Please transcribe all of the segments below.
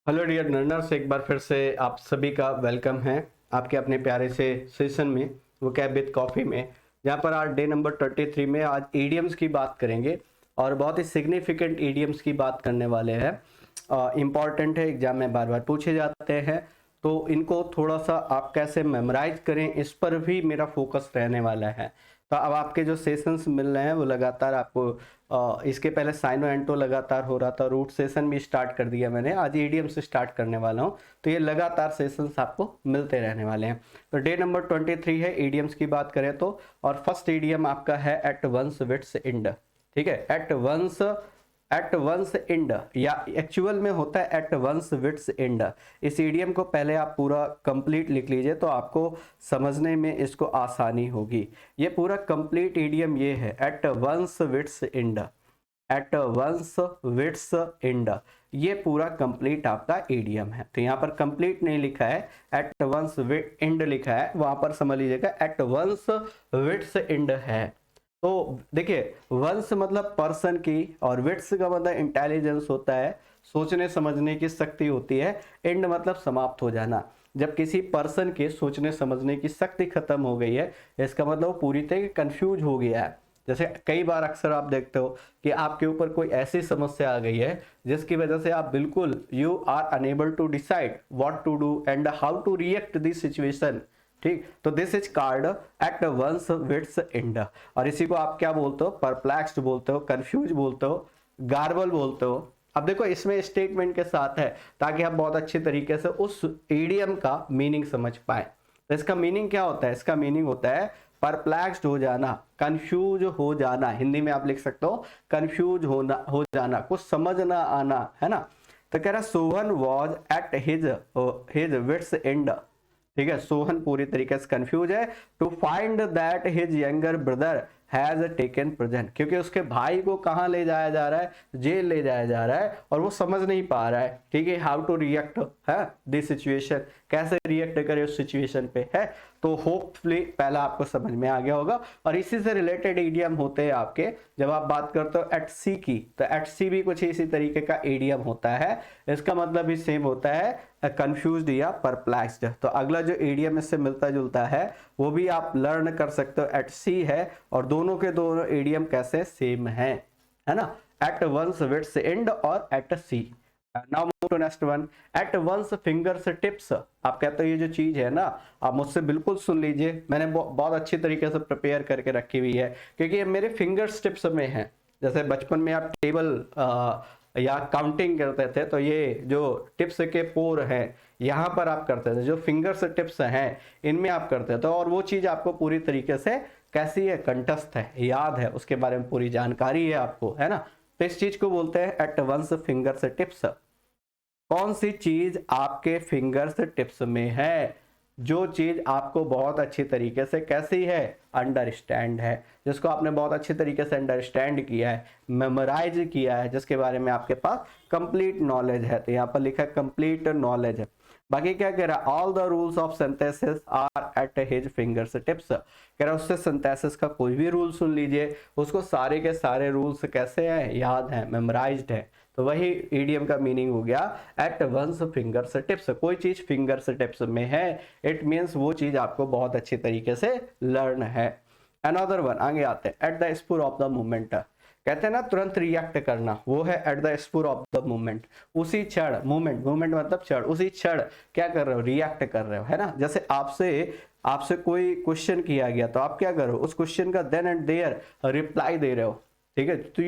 Hello dear learners, एक बार फिर से आप सभी का वेलकम है आपके अपने प्यारे से सेशन में वोकैब विद कॉफ़ी में, जहाँ पर आज डे नंबर 33 में आज ईडियम्स की बात करेंगे और बहुत ही सिग्निफिकेंट ईडियम्स की बात करने वाले हैं। इम्पॉर्टेंट है, एग्जाम में बार बार पूछे जाते हैं, तो इनको थोड़ा सा आप कैसे मेमोराइज करें इस पर भी मेरा फोकस रहने वाला है। तो अब आपके जो सेशंस मिल रहे हैं वो लगातार आपको इसके पहले साइनो एंटो लगातार हो रहा था, रूट सेशन भी स्टार्ट कर दिया मैंने, आज ईडीएम से स्टार्ट करने वाला हूँ। तो ये लगातार सेशंस आपको मिलते रहने वाले हैं। तो डे नंबर 23 है, ईडीएम्स की बात करें तो, और फर्स्ट ईडीएम आपका है एट वंस विट्स इंड। ठीक है, एट वंस इंड या एक्चुअल में होता है एट वंस विट्स इंड। इस ईडियम को पहले आप पूरा कंप्लीट लिख लीजिए तो आपको समझने में इसको आसानी होगी। ये पूरा कंप्लीट ईडियम ये है, at one's wits end, at one's wits end. ये पूरा कंप्लीट आपका ईडियम है। तो यहाँ पर कंप्लीट नहीं लिखा है, एट वंस इंड लिखा है, वहां पर समझ लीजिएगा एट वंस विट्स इंड है। तो देखिए, वंस मतलब पर्सन की, और विट्स का मतलब इंटेलिजेंस होता है, सोचने समझने की शक्ति होती है। एंड मतलब समाप्त हो जाना। जब किसी पर्सन के सोचने समझने की शक्ति खत्म हो गई है, इसका मतलब वो पूरी तरह कंफ्यूज हो गया है। जैसे कई बार अक्सर आप देखते हो कि आपके ऊपर कोई ऐसी समस्या आ गई है जिसकी वजह से आप बिल्कुल you are unable to decide what to do and how to react this situation. ठीक, तो this is called at one's wits end. और इसी को आप क्या बोलते हो? परप्लेक्स्ड बोलते हो, कंफ्यूज बोलते हो, गार्बल बोलते हो। अब देखो, इसमें स्टेटमेंट के साथ है ताकि आप बहुत अच्छे तरीके से उस ईडियम का मीनिंग समझ पाए। तो इसका मीनिंग क्या होता है? इसका मीनिंग होता है परप्लेक्स्ड हो जाना, कंफ्यूज हो जाना। हिंदी में आप लिख सकते हो कंफ्यूज होना, हो जाना, कुछ समझ ना आना, है ना। तो कह रहा Sohan was at his wits end. ठीक है, सोहन पूरी तरीके से कंफ्यूज है to find that his younger brother has taken present, क्योंकि उसके भाई को कहां ले जाया जा रहा है? जेल ले जाया जा रहा है, और वो समझ नहीं पा रहा है। ठीक है, हाउ टू रिएक्ट है दिस सिचुएशन, कैसे रिएक्ट करे उस सिचुएशन पे है। तो होपफुली पहला आपको समझ में आ गया होगा। और इसी से रिलेटेड ईडियम होते हैं आपके, जब आप बात करते हो एट सी की, तो एट सी भी कुछ इसी तरीके का ईडियम होता है। इसका मतलब भी सेम होता है, कंफ्यूज्ड या परप्लेक्स्ड। तो अगला जो ईडियम इससे मिलता जुलता है वो भी आप लर्न कर सकते हो, एट सी है, और दोनों के दोनों ईडियम कैसे सेम है ना। एट वंस विट्स एंड और at sea. Now move to next one, at one's fingers tips. आप कहते हो ये जो चीज है ना, आप मुझसे बिल्कुल सुन लीजिए, मैंने बहुत अच्छी तरीके से प्रिपेयर करके रखी हुई है, क्योंकि ये मेरे फिंगर्स टिप्स में है। जैसे बचपन में आप टेबल या काउंटिंग करते थे, तो ये जो टिप्स के पोर हैं यहाँ पर आप करते थे, जो फिंगर्स टिप्स हैं इनमें आप करते थे, और वो चीज आपको पूरी तरीके से कैसी है? कंठस्थ है, याद है, उसके बारे में पूरी जानकारी है आपको, है ना। तो इस चीज को बोलते हैं एट वंस फिंगर्स टिप्स। कौन सी चीज आपके फिंगर्स टिप्स में है? जो चीज आपको बहुत अच्छी तरीके से कैसी है? अंडरस्टैंड है, जिसको आपने बहुत अच्छे तरीके से अंडरस्टैंड किया है, मेमोराइज किया है, जिसके बारे में आपके पास कंप्लीट नॉलेज है। तो यहाँ पर लिखा है कंप्लीट नॉलेज है। बाकी क्या कह रहा है? All the rules of synthesis are at his fingers tips. कह रहा है उससे सिंथेसिस का कोई भी रूल सुन लीजिए, उसको सारे के सारे रूल्स कैसे हैं? याद है, मेमोराइज्ड है। तो वही ईडियम का मीनिंग हो गया एट वंस फिंगर्स टिप्स। कोई चीज फिंगर्स टिप्स में है, इट मीन्स वो चीज आपको बहुत अच्छी तरीके से लर्न है। अनदर वन, आगे आते हैं, at the spur of the movement. कहते हैं ना तुरंत रिएक्ट करना, वो है at the spur of the movement. उसी क्षण, मूवमेंट, मूवमेंट मतलब क्षण, उसी क्षण क्या कर रहे हो? रिएक्ट कर रहे हो, है ना। जैसे आपसे आपसे कोई क्वेश्चन किया गया, तो आप क्या करो? उस क्वेश्चन का देन एंड देयर रिप्लाई दे रहे हो। ठीक है, तो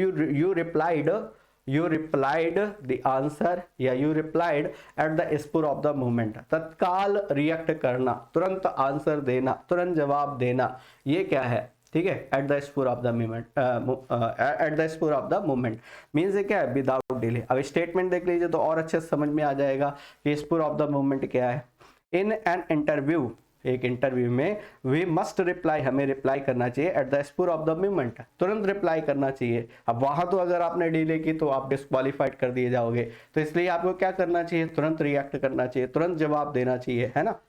यू रिप्लाइड द आंसर, या you replied at the spur of the movement. तत्काल रिएक्ट करना, तुरंत आंसर देना, तुरंत जवाब देना, ये क्या है? ठीक है, at the spur of the movement, at the spur of the movement means क्या है? Without delay. अब स्टेटमेंट देख लीजिए तो और अच्छे से समझ में आ जाएगा कि स्पूर ऑफ द मूवमेंट क्या है। इन एन इंटरव्यू, एक इंटरव्यू में, वी मस्ट रिप्लाई, हमें रिप्लाई करना चाहिए at the spur of the movement, तुरंत रिप्लाई करना चाहिए। अब वहां तो अगर आपने डिले की तो आप डिस्क्वालीफाइड कर दिए जाओगे, तो इसलिए आपको क्या करना चाहिए? तुरंत रिएक्ट करना चाहिए, तुरंत जवाब देना चाहिए, है ना।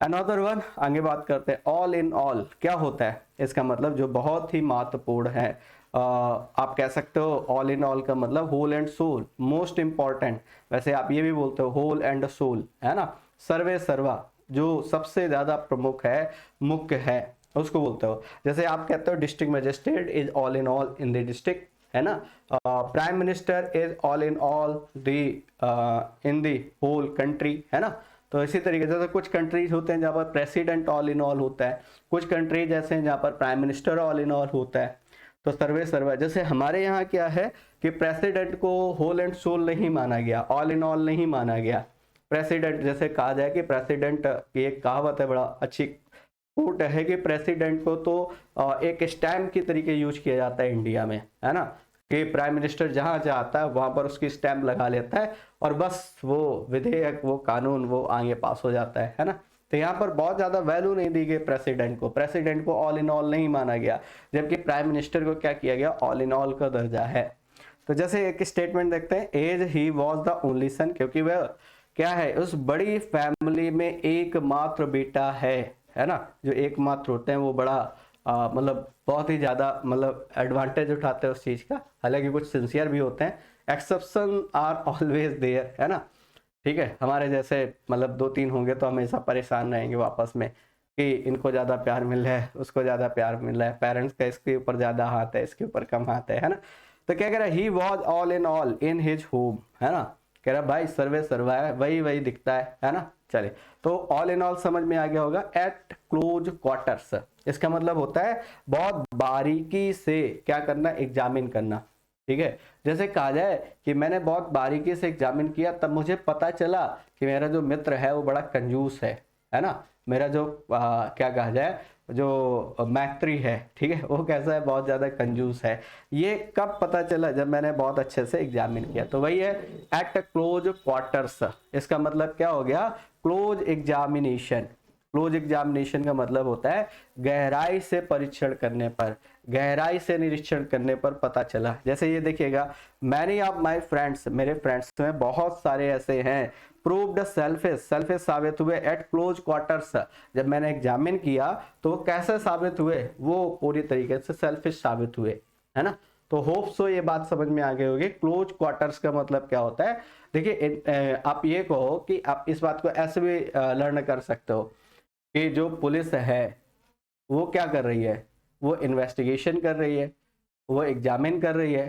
अनदर वन, आगे बात करते हैं। ऑल इन ऑल क्या होता है, इसका मतलब जो बहुत ही महत्वपूर्ण है। आप कह सकते हो ऑल इन ऑल का मतलब whole and soul, most important. वैसे आप ये भी बोलते हो होल एंड सोल, है ना। सर्वे सर्वा, जो सबसे ज्यादा प्रमुख है, मुख्य है, उसको बोलते हो। जैसे आप कहते हो district magistrate is all in all in the district, है ना। Prime minister is all in all the in the whole country, है ना। तो इसी तरीके से कुछ कंट्रीज होते हैं जहाँ पर प्रेसिडेंट ऑल इन ऑल होता है, कुछ कंट्रीज ऐसे हैं जहाँ पर prime minister all in all होता है। तो सर्वे सर्वा, जैसे हमारे यहाँ क्या है कि प्रेसिडेंट को होल एंड सोल नहीं माना गया, ऑल इन ऑल नहीं माना गया। प्रेसिडेंट, जैसे कहा जाए कि प्रेसिडेंट की एक कहावत है, बड़ा अच्छी कोट है कि प्रेसिडेंट को तो एक स्टैम्प की तरीके यूज किया जाता है इंडिया में, है ना, कि प्राइम मिनिस्टर जहां चाहता है वहां पर उसकी स्टैम्प लगा लेता है और बस वो विधेयक, वो कानून वो आगे पास हो जाता है ना। तो यहाँ पर बहुत ज्यादा वैल्यू नहीं दी गई प्रेसिडेंट को, प्रेसिडेंट को ऑल इन ऑल नहीं माना गया, जबकि प्राइम मिनिस्टर को क्या किया गया, ऑल इन ऑल का दर्जा है। तो जैसे एक स्टेटमेंट देखते हैं, as he was the only son, क्योंकि वह क्या है, उस बड़ी फैमिली में एकमात्र बेटा है ना। जो एकमात्र होते हैं वो बड़ा मतलब बहुत ही ज्यादा मतलब एडवांटेज उठाते हैं उस चीज का, हालांकि कुछ सिंसियर भी होते हैं, एक्सेप्शन आर ऑलवेज देयर, है ना। ठीक है, हमारे जैसे मतलब दो तीन होंगे तो हमेशा परेशान रहेंगे वापस में कि इनको ज्यादा प्यार मिल रहा है, उसको ज्यादा प्यार मिल रहा है, पेरेंट्स का इसके ऊपर ज्यादा हाथ है, इसके ऊपर कम हाथ है ना। तो क्या कह रहा है, he was all in his home, है ना। कह रहा भाई सर्वे सर्वा है, वही वही दिखता है ना। चलिए, तो ऑल इन ऑल समझ में आ गया होगा। एट क्लोज क्वार्टर्स, इसका मतलब होता है बहुत बारीकी से क्या करना, एग्जामिन करना। ठीक है, जैसे कहा जाए कि मैंने बहुत बारीकी से एग्जामिन किया, तब मुझे पता चला कि मेरा जो मित्र है वो बड़ा कंजूस है ना। मेरा जो क्या कहा जाए, जो मैत्री है, ठीक है, वो कैसा है, बहुत ज्यादा कंजूस है। ये कब पता चला, जब मैंने बहुत अच्छे से एग्जामिन किया। तो वही है एट क्लोज क्वार्टर्स, इसका मतलब क्या हो गया, क्लोज एग्जामिनेशन। क्लोज एग्जामिनेशन का मतलब होता है गहराई से परीक्षण करने पर, गहराई से निरीक्षण करने पर पता चला। जैसे ये देखिएगा, मैनी ऑफ माई फ्रेंड्स, मेरे फ्रेंड्स में बहुत सारे ऐसे हैं, प्रूव्ड सेल्फिश, सेल्फिश साबित हुए एट क्लोज क्वार्टर्स, जब मैंने एग्जामिन किया तो वो कैसे साबित हुए, वो पूरी तरीके से सेल्फिश साबित हुए, है ना। तो होप सो ये बात समझ में आ गई होगी। क्लोज क्वार्टर्स का मतलब क्या होता है, देखिए आप ये कहो कि आप इस बात को ऐसे भी लर्न कर सकते हो कि जो पुलिस है वो क्या कर रही है, वो इन्वेस्टिगेशन कर रही है, वो एग्जामिन कर रही है।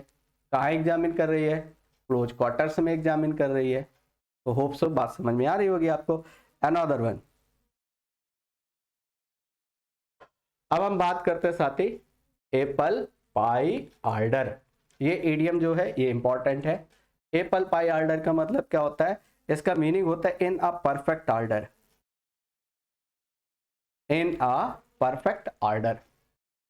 कहाँ एग्जामिन कर रही है, क्लोज क्वार्टर्स में एग्जामिन कर रही है। तो होप सो बात समझ में आ रही होगी आपको। अनदर वन, अब हम बात करते हैं साथी एप्पल पाई ऑर्डर। ये ईडियम जो है ये इंपॉर्टेंट है। एप्पल पाई ऑर्डर का मतलब क्या होता है, इसका मीनिंग होता है in a perfect order, in a perfect order.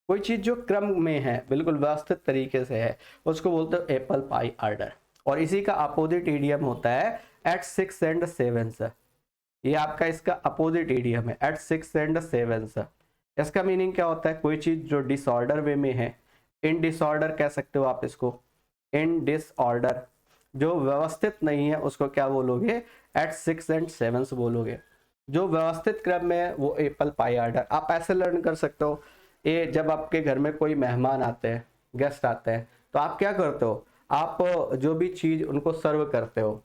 कोई चीज जो क्रम में है, बिल्कुल व्यवस्थित तरीके से है, उसको बोलते हो एप्पल पाई ऑर्डर। और इसी का अपोजिट ईडियम होता है एट 6 एंड 7। ये आपका इसका अपोजिट ईडियम है, एट 6 एंड 7। इसका मीनिंग क्या होता है, कोई चीज जो डिसऑर्डर वे में है, इन डिसऑर्डर कह सकते हो आप इसको, इन डिसऑर्डर, जो व्यवस्थित नहीं है उसको क्या बोलोगे, एट 6 एंड 7 बोलोगे। जो व्यवस्थित क्रम में है वो एप्पल पाई ऑर्डर। आप ऐसे लर्न कर सकते हो, ये जब आपके घर में कोई मेहमान आते हैं, गेस्ट आते हैं, तो आप क्या करते हो, आप जो भी चीज उनको सर्व करते हो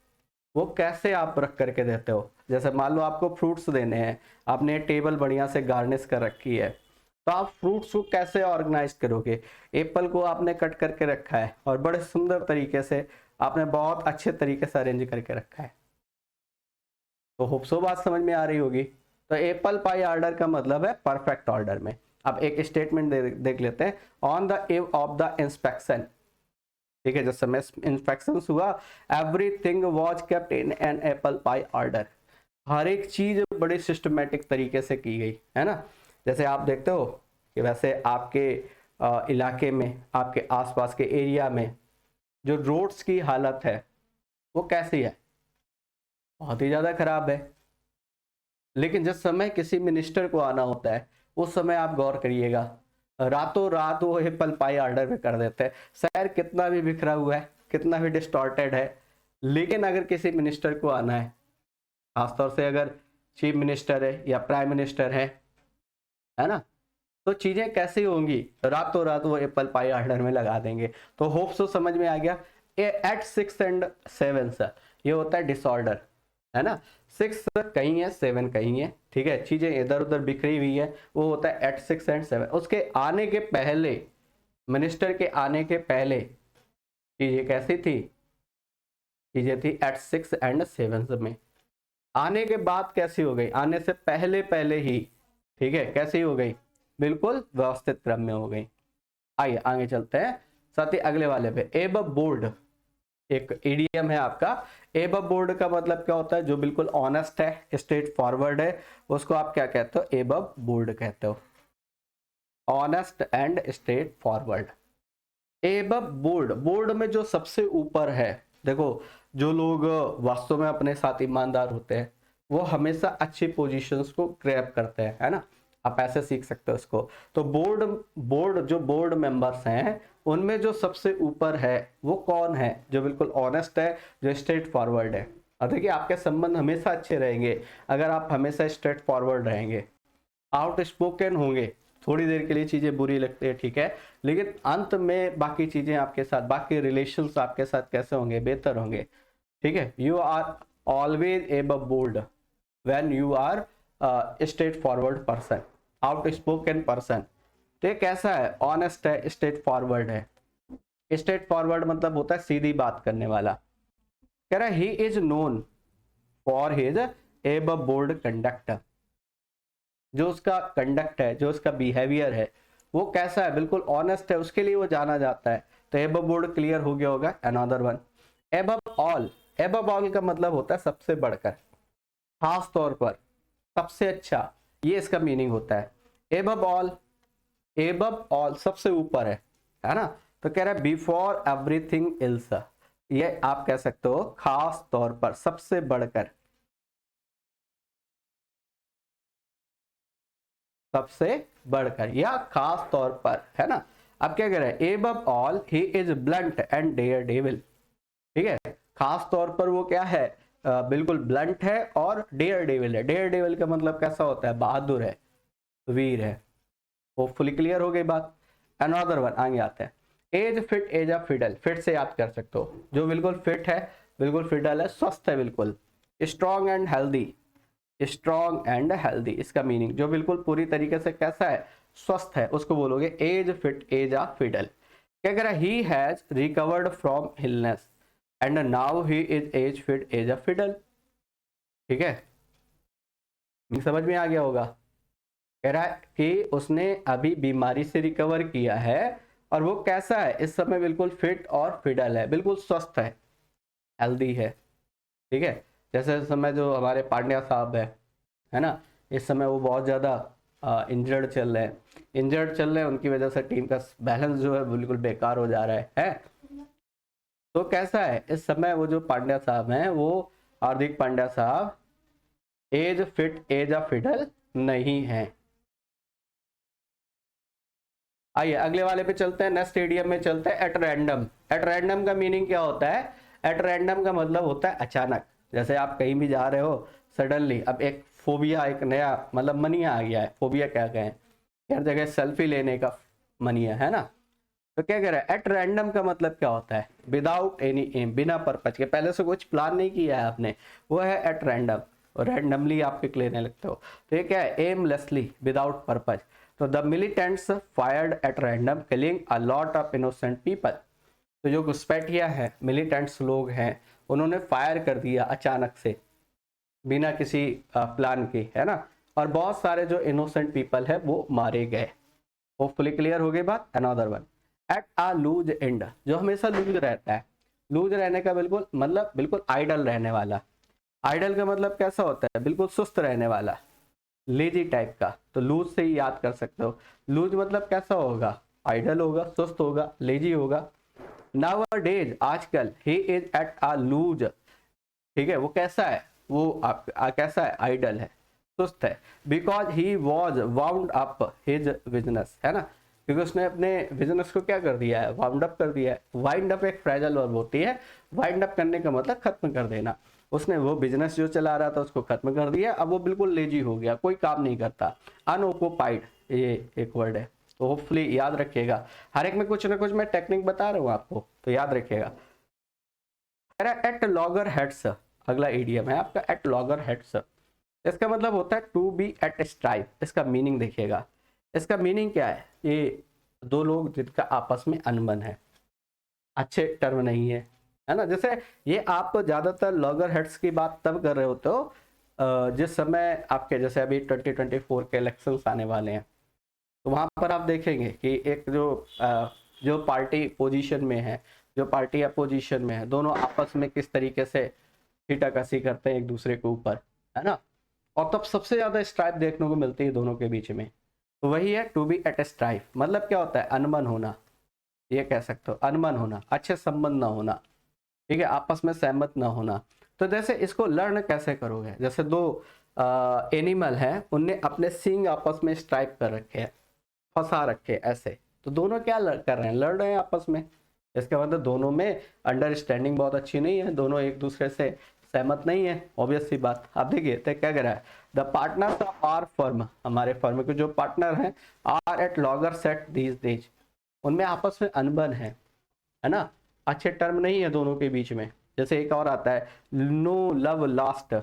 वो कैसे आप रख करके देते हो। जैसे मान लो आपको फ्रूट्स देने हैं, आपने टेबल बढ़िया से गार्निश कर रखी है, तो आप फ्रूट्स को कैसे ऑर्गेनाइज करोगे। एप्पल को आपने कट करके रखा है और बड़े सुंदर तरीके से आपने बहुत अच्छे तरीके से अरेंज करके रखा है। तो होप सो बात समझ में आ रही होगी। तो एप्पल पाई ऑर्डर का मतलब है परफेक्ट ऑर्डर में। अब एक स्टेटमेंट देख लेते हैं, on the eve of the inspection, ठीक है, जब समय इंस्पेक्शन हुआ, everything was kept in an apple pie order. हर एक चीज बड़ी सिस्टमेटिक तरीके से की गई, है ना। जैसे आप देखते हो कि वैसे आपके इलाके में, आपके आसपास के एरिया में जो रोड्स की हालत है वो कैसी है, बहुत ही ज्यादा खराब है। लेकिन जिस समय किसी मिनिस्टर को आना होता है उस समय आप गौर करिएगा, रातों रात वो एप्पल पाई ऑर्डर पे कर देते हैं। शहर कितना भी बिखरा हुआ है, कितना भी डिस्टॉर्टेड है, लेकिन अगर किसी मिनिस्टर को आना है, खासतौर से अगर चीफ मिनिस्टर है या प्राइम मिनिस्टर है ना। तो चीजें कैसी होंगी, रातों रात वो एप्पल पाई ऑर्डर में लगा देंगे। तो होप सो समझ में आ गया। एट 6 and 7 ये होता है डिसऑर्डर, है ना। 6 कहीं है, 7 कहीं है, ठीक है, चीजें इधर उधर बिखरी हुई है, वो होता है एट 6 and 7। उसके आने के पहले, मिनिस्टर के आने के पहले चीजें कैसी थी, चीजें थी एट 6 and 7 में। आने के बाद कैसी हो गई, आने से पहले पहले ही, ठीक है, कैसी हो गई, बिल्कुल व्यवस्थित क्रम में हो गई। आइए आगे चलते हैं, साथ ही अगले वाले पे एबव बोर्ड, एक इडियम है आपका। एबव बोर्ड का मतलब क्या होता है, जो बिल्कुल ऑनेस्ट है, स्ट्रेट फॉरवर्ड है, उसको आप क्या कहते हो, एबव बोर्ड कहते हो, honest and straight forward. Above board, board में जो सबसे ऊपर है, देखो जो लोग वास्तव में अपने साथ ईमानदार होते हैं वो हमेशा अच्छी पोजीशंस को ग्रैब करते हैं, है ना, आप ऐसे सीख सकते हो इसको। तो बोर्ड जो बोर्ड मेंबर्स हैं उनमें जो सबसे ऊपर है वो कौन है, जो बिल्कुल ऑनेस्ट है, जो स्ट्रेट फॉरवर्ड है। और देखिए आपके संबंध हमेशा अच्छे रहेंगे अगर आप हमेशा स्ट्रेट फॉरवर्ड रहेंगे, आउट स्पोकन होंगे, थोड़ी देर के लिए चीजें बुरी लगती है, ठीक है, लेकिन अंत में बाकी चीजें आपके साथ, बाकी रिलेशंस आपके साथ कैसे होंगे, बेहतर होंगे, ठीक है। You are always above board when you are straightforward person, outspoken person. तो ये कैसा है, ऑनेस्ट है, स्ट्रेट फॉरवर्ड है। स्ट्रेट फॉरवर्ड मतलब होता है सीधी बात करने वाला। कह रहा है he is known for his above board conduct, जो उसका कंडक्ट है, जो उसका बिहेवियर है वो कैसा है, बिल्कुल ऑनेस्ट है, उसके लिए वो जाना जाता है। तो एबव बोर्ड क्लियर हो गया होगा। Another one above all, above all का मतलब होता है सबसे बढ़कर, खास तौर पर, सबसे अच्छा, ये इसका मीनिंग होता है। एबव ऑल, एबव ऑल सबसे ऊपर है ना। तो कह रहा है बिफोर एवरीथिंग एल्स, ये आप कह सकते हो खास तौर पर, सबसे बढ़कर, सबसे बढ़कर या खास तौर पर, है ना। अब क्या कह रहा है, above all he is blunt and daredevil, ठीक है, खास तौर पर वो क्या है, बिल्कुल ब्लंट है और डेयर डेविल है। डेयर डेविल का मतलब कैसा होता है, बहादुर है, वीर है। होपफुली क्लियर हो गई बात। अनदर वन, आगे आते हैं, as fit as a fiddle, fit से याद कर सकते हो, जो बिल्कुल फिट है, बिल्कुल फिडल है, स्वस्थ है बिल्कुल। Strong and healthy, strong and healthy इसका मीनिंग, जो बिल्कुल पूरी तरीके से कैसा है, स्वस्थ है, उसको बोलोगे as fit as a fiddle. क्या कह रहा है, he has recovered from illness and now he is as fit as a fiddle, ठीक है, समझ में आ गया होगा। कह रहा है कि उसने अभी बीमारी से रिकवर किया है और वो कैसा है, इस समय बिल्कुल फिट और फिडल है, बिल्कुल स्वस्थ है, हेल्दी है, ठीक है। जैसे इस समय जो हमारे पांड्या साहब है ना, इस समय वो बहुत ज़्यादा इंजर्ड चल रहे हैं, उनकी वजह से टीम का बैलेंस जो है बिल्कुल बेकार हो जा रहा है। तो कैसा है इस समय, वो जो पांड्या साहब हैं, वो हार्दिक पांड्या साहब as fit as a fiddle नहीं है। आइए अगले वाले पे चलते हैं, नेक्स्ट स्टेडियम में चलते हैं। एट रैंडम, एट रैंडम का मीनिंग क्या होता है, एट रैंडम का मतलब होता है अचानक। जैसे आप कहीं भी जा रहे हो, सडनली, अब एक फोबिया, एक नया मतलब मनिया आ गया है, फोबिया क्या कहें, हर जगह सेल्फी लेने का मनिया, है ना। तो क्या कह रहा है, एट रैंडम का मतलब क्या होता है, विदाउट एनी एम, बिना पर्पज के, पहले से कुछ प्लान नहीं किया है आपने, वो है एट रैंडम, और रैंडमली आप पिक लेने लगते हो। तो ये क्या है, एमलेसली, विदाउट पर्पज। तो the militants fired at random killing a lot of innocent people. तो जो घुसपैठिया है, मिलिटेंट्स लोग हैं, उन्होंने फायर कर दिया अचानक से, बिना किसी प्लान के, है ना, और बहुत सारे जो इनोसेंट पीपल है वो मारे गए। होपफुली क्लियर हो गई बात। Another one, at a loose end, जो हमेशा लूज रहता है, लूज रहने का बिल्कुल मतलब बिल्कुल आइडल रहने वाला। आइडल का मतलब कैसा होता है, बिल्कुल सुस्त रहने वाला, लेजी टाइप का। तो लूज से ही याद कर सकते हो, लूज मतलब कैसा होगा, आइडल होगा, सुस्त होगा, लेजी होगा। नाउ अ डेज, आजकल, he is at a loose, ठीक है, वो कैसा है, वो कैसा है, आइडल है, सुस्त है। Because he was wound up his business, है ना, क्योंकि उसने अपने बिजनेस को क्या कर दिया है, वाउंड अप कर दिया है। वाइंड अप एक फ्रेजल वर्ब होती है, वाइंड अप करने का मतलब खत्म कर देना। उसने वो बिजनेस जो चला रहा था उसको खत्म कर दिया, अब वो बिल्कुल लेजी हो गया, कोई काम नहीं करता। अनऑक्युपाइड ये एक वर्ड है, तो होपफुली याद रखिएगा। हर एक में कुछ ना कुछ मैं टेक्निक बता रहा हूँ आपको, तो याद रखिएगा। एट लॉगर हेड्स, अगला इडियम है आपका एट लॉगर हेड्स। इसका मतलब होता है टू बी एट स्ट्राइफ। इसका मीनिंग देखिएगा, इसका मीनिंग क्या है, ये दो लोग जिनका आपस में अनबन है, अच्छे टर्म नहीं है ना। जैसे ये आप ज्यादातर लॉगर हेड्स की बात तब कर रहे होते हो जिस समय आपके, जैसे अभी 2024 के इलेक्शंस आने वाले हैं, तो वहां पर आप देखेंगे कि एक जो पार्टी पोजीशन में है, जो पार्टी अपोजिशन में है, दोनों आपस में किस तरीके से छीटाकसी करते हैं एक दूसरे के ऊपर, है ना। और तब सबसे ज्यादा स्ट्राइप देखने को मिलती है दोनों के बीच में। तो वही है टू बी एट स्ट्राइफ, मतलब क्या होता है, अनबन होना, ये कह सकते हो अनबन होना, अच्छे संबंध ना होना, ठीक है, आपस में सहमत ना होना। तो जैसे इसको लर्न कैसे करोगे, जैसे दो एनिमल हैं, उनने अपने सींग आपस में स्ट्राइप कर रखे हैं, फंसा रखे ऐसे, तो दोनों क्या कर रहे हैं, लड़ रहे हैं आपस में। इसका मतलब दोनों में अंडरस्टैंडिंग बहुत अच्छी नहीं है, दोनों एक दूसरे से सहमत नहीं है, ऑब्वियस सी बात। आप देखिए तो क्या कह रहा है, the partners of our firm, हमारे फर्म के जो पार्टनर हैं, are at loggerheads these days, उनमें आपस में अनबन है ना, अच्छे टर्म नहीं है दोनों के बीच में। जैसे एक और आता है नो लव लॉस्ट,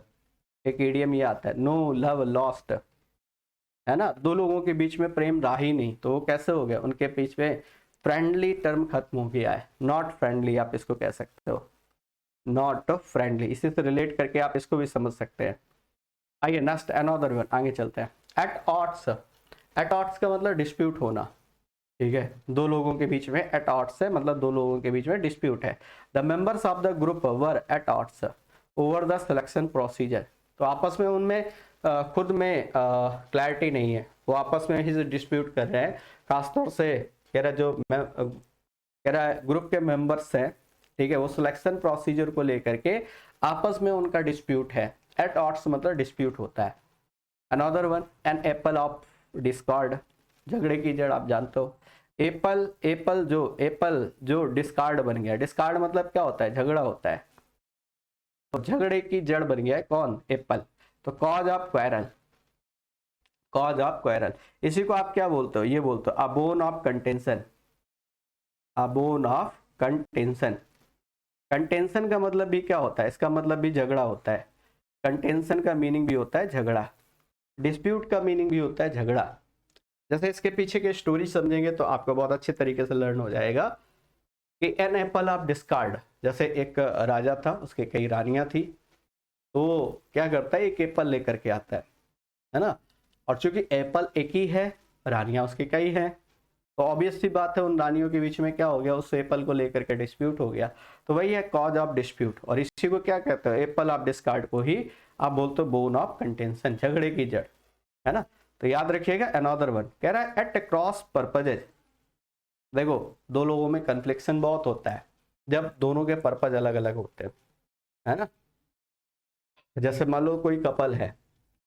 एक इडियम ये आता है नो लव लॉस्ट, है ना, दो लोगों के बीच में प्रेम रहा ही नहीं, तो वो कैसे हो गया, उनके बीच में फ्रेंडली टर्म खत्म हो गया है, नॉट फ्रेंडली आप इसको कह सकते हो, नॉट फ्रेंडली, इसी से रिलेट करके आप इसको भी समझ सकते हैं। आइए नेक्स्ट अनदर वन, आगे चलते हैं। एट ऑट्स, एट ऑट्स का मतलब डिस्प्यूट होना, ठीक है, दो लोगों के बीच में एट ऑट्स है, मतलब दो लोगों के बीच में डिस्प्यूट है। The members of the group were at ऑट्स over the selection procedure, तो आपस में उनमें खुद में क्लैरिटी नहीं है, वो आपस में ही डिस्प्यूट कर रहे हैं। खासतौर से कह रहा जो कह रहा है ग्रुप के मेंबर्स हैं, ठीक है, वो सिलेक्शन प्रोसीजर को लेकर के आपस में उनका डिस्प्यूट है। एट ऑट्स मतलब डिस्प्यूट होता है। Another one an apple of discord, झगड़े की जड़ आप जानते हो। एप्पल, एप्पल जो डिस्कार्ड बन गया, डिस्कार्ड मतलब क्या होता है, झगड़ा होता है, तो झगड़े की जड़ बन गया है कौन, एप्पल। तो cause of quarrel, cause of quarrel, इसी को आप क्या बोलते हो, ये बोलते हो a bone of contention, a bone of contention. Contention का मतलब भी क्या होता है, इसका मतलब भी झगड़ा होता है, कंटेंशन का मीनिंग भी होता है झगड़ा, डिस्प्यूट का मीनिंग भी होता है झगड़ा। जैसे इसके पीछे की स्टोरी समझेंगे तो आपको बहुत अच्छे तरीके से लर्न हो जाएगा कि एन एप्पल ऑफ डिस्कार्ड, जैसे एक राजा था, उसके कई रानियां थी, तो क्या करता है, एक एप्पल लेकर के आता है ना, और चूंकि एप्पल एक ही है, रानियां उसकी कई हैं, तो ऑब्वियस सी बात है उन रानियों के बीच में क्या हो गया, उस एप्पल को लेकर के डिस्प्यूट हो गया। तो वही है कॉज ऑफ डिस्प्यूट, और इसी को क्या कहते हो, एप्पल ऑफ डिस्कार्ड को ही आप बोलते हो बोन ऑफ कंटेंशन, झगड़े की जड़, है ना। तो याद रखिएगा। अनदर वन कह रहा है एट क्रॉस पर्पजेज, देखो दो लोगों में कन्फ्लिक्शन बहुत होता है जब दोनों के पर्पज अलग अलग होते हैं, है ना। जैसे मान लो कोई कपल है,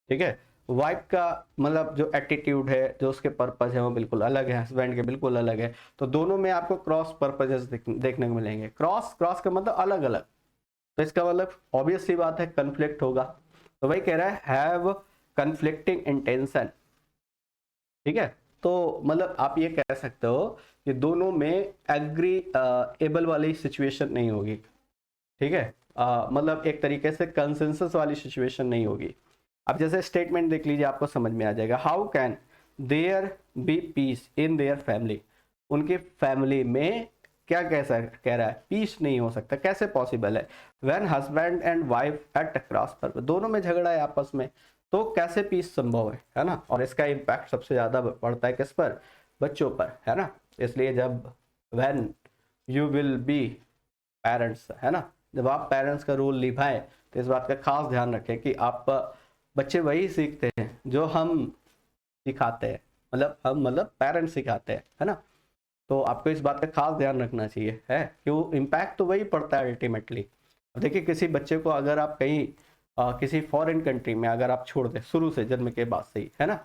ठीक है, वाइफ का मतलब जो एटीट्यूड है, जो उसके पर्पज है वो बिल्कुल अलग है, हस्बैंड के बिल्कुल अलग है, तो दोनों में आपको क्रॉस पर्पजेस देखने को मिलेंगे। क्रॉस क्रॉस का मतलब अलग अलग, तो इसका मतलब ऑब्वियस सी बात है कन्फ्लिक्ट होगा। तो वही कह रहा है हैव कन्फ्लिक्टिंग इंटेंशन, ठीक है। तो मतलब आप ये कह सकते हो कि दोनों में एग्री एबल वाली सिचुएशन नहीं होगी, ठीक है, मतलब एक तरीके से कंसेंसस वाली सिचुएशन नहीं होगी। अब जैसे स्टेटमेंट देख लीजिए, आपको समझ में आ जाएगा। How can there be peace in their family, उनकी फैमिली में क्या कह रहा है, पीस नहीं हो सकता, कैसे पॉसिबल है। When husband and wife eight cross पर, दोनों में झगड़ा है आपस में, तो कैसे पीस संभव है ना। और इसका इम्पैक्ट सबसे ज्यादा पड़ता है किस पर, बच्चों पर, है ना। इसलिए जब when you will be parents, है ना, जब आप पेरेंट्स का रोल निभाएं तो इस बात का खास ध्यान रखें कि आप, बच्चे वही सीखते हैं जो हम सिखाते हैं, मतलब पेरेंट्स सिखाते हैं, है ना। तो आपको इस बात का खास ध्यान रखना चाहिए, है कि वो इम्पैक्ट तो वही पड़ता है अल्टीमेटली। देखिए किसी बच्चे को अगर आप कहीं किसी फॉरेन कंट्री में अगर आप छोड़ दें शुरू से, जन्म के बाद से ही, है ना,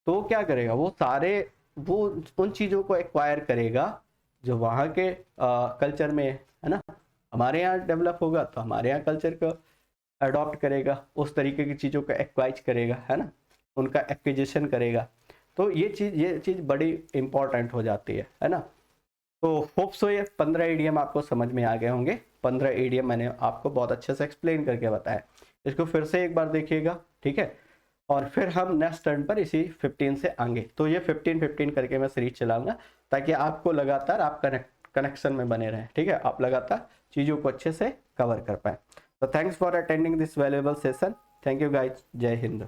तो क्या करेगा, वो उन चीज़ों को एक्वायर करेगा जो वहाँ के कल्चर में है ना। हमारे यहाँ डेवलप होगा तो हमारे यहाँ कल्चर को अडॉप्ट करेगा, उस तरीके की चीज़ों को एक्वाइज करेगा, है ना, उनका एक्विजिशन करेगा। तो ये चीज़ बड़ी इंपॉर्टेंट हो जाती है ना। तो होप सो ये 15 ईडीएम आपको समझ में आ गए होंगे। 15 ईडीएम मैंने आपको बहुत अच्छे से एक्सप्लेन करके बताया। इसको फिर से एक बार देखिएगा, ठीक है, और फिर हम नेक्स्ट टर्न पर इसी 15 से आएंगे। तो ये 15 करके मैं सीरीज चलाऊंगा ताकि आपको लगातार आप कनेक्शन में बने रहें, ठीक है, आप लगातार चीज़ों को अच्छे से कवर कर पाए। तो thanks for attending this valuable session. Thank you guys, जय हिंद।